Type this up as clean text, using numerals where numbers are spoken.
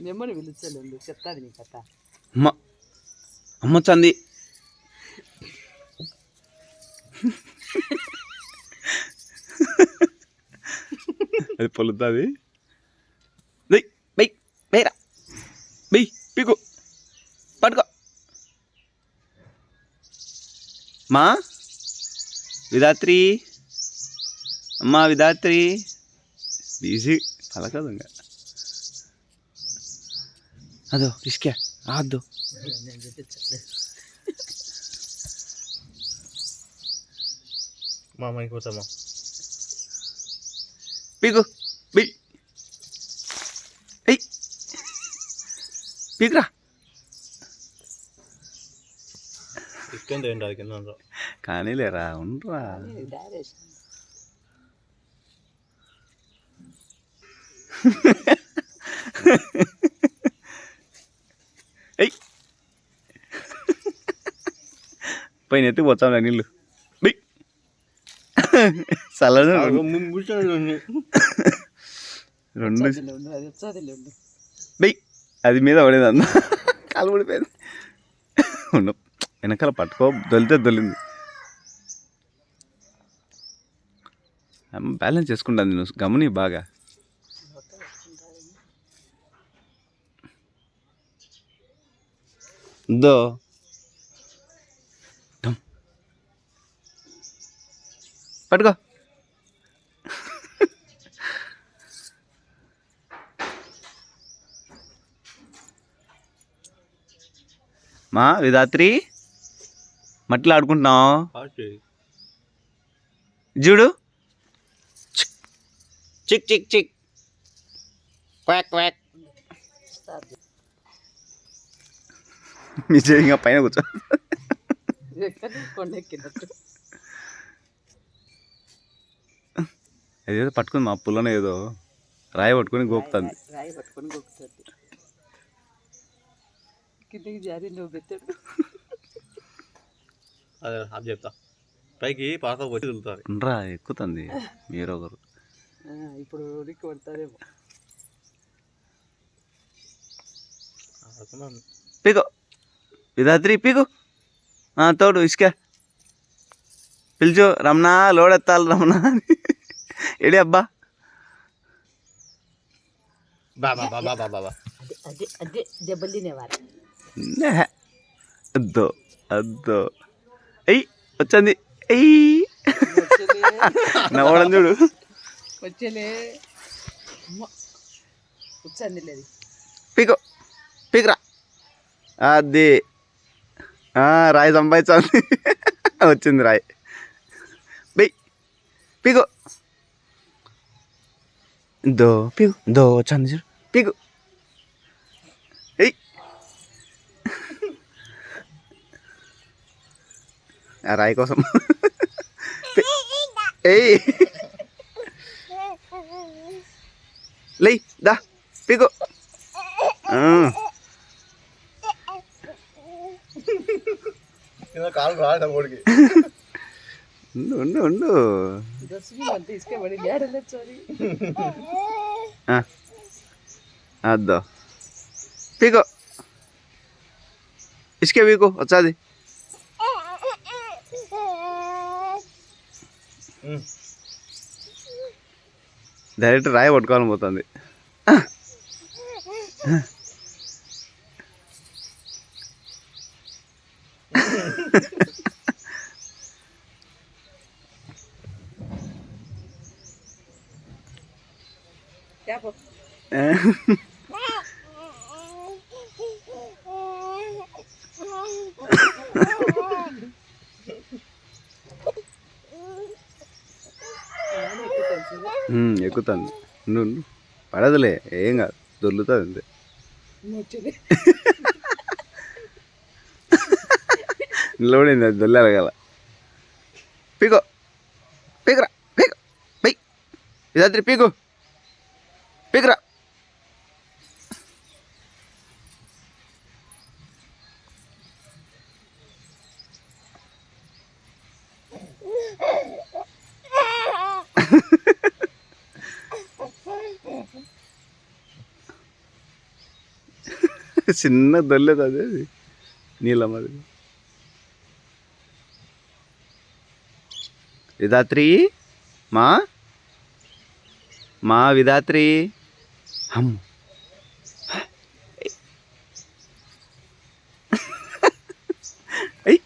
నెమ్మని పిలిచలేదు చెప్తాది నీ కథ. అమ్మ అమ్మ చంది అది పొలుతుంది. బై బై బైరా బై పీకు పట్టుకో మా విధాత్రి అమ్మా విధాత్రి బిజీ పలకదు ఇంకా. అదో ఇసుకే ఆద్దు మా అమ్మాయికి పోతామా పీకు బై ఎయ్ పీకురా ఇష్టం ఏంటి అది కింద కానీ లేరా ఉండరా. ఎయ్ పైన ఎత్తుకు పోతాంలే నీళ్ళు. బై చల్లదు రెండు బై అది మీద పడేది అన్న కాలు పడిపోయింది. ఉండు వెనకాల పట్టుకో దొలితే దొలింది. బ్యాలెన్స్ చేసుకుంటుంది నువ్వు గమని బాగా. దో పట్టుకో మా విధాత్రి మట్టిలో ఆడుకుంటున్నావు చూడు. చిక్ చిక్ చిక్ క్వాక్ క్వాక్. మీ ఇంకా పైన కూర్చో. అదేదో పట్టుకుంది మా పుల్లన ఏదో రాయి పట్టుకొని గోపుతుంది. రాయి పట్టుకొని గోపుతుంది కిందకి జారి నువ్వు పెట్టాడు. అదే ఆప్ చెప్తా పైకి పాక వచ్చి వెళ్తారు రా ఎక్కుతుంది మీరు ఒకరు. ఇప్పుడు ఉరికి పడతారేమో. పీకో విధాత్రి పీకు తోడు ఇసుక పిలుచు రమణ లోడెత్తాలి రమణ ఏడి అబ్బా. బాబా బాబా బాబా బాబా అదే అదే దెబ్బలు తినేవారు. అద్దో అద్దో ఎయ్ వచ్చింది ఎయ్ నవ్వడం చూడు. వచ్చేలే వచ్చింది లేదు. పీకో పీకురా అది రాయి సంపాదించింది. వచ్చింది రాయి. బై పీకు దో పీకు దో వచ్చింది చూడు పీకు. ఎయ్ ఆ రాయి కోసం ఎయ్ లై దా పీకు. కాలు రాడు ఓడికి ఉండు ఉండు ఉండు. అద్దో పీకో ఇసుకే పీకు వచ్చాది. డైరెక్ట్ రాయి పట్టుకోవాలని పోతుంది. ఎక్కుతుంది ఉండు పడదులే ఏం కాదు దొర్లుతుంది అంతే. నిలబడింది అది దొల్లాలి కదా. పీకో పీకురా పీకు బై విధాత్రి పీకు పీకురా. చిన్న దొల్లేదు అది అది నీళ్ళ మరి విధాత్రి మా మా విధాత్రి అమ్మ అయ్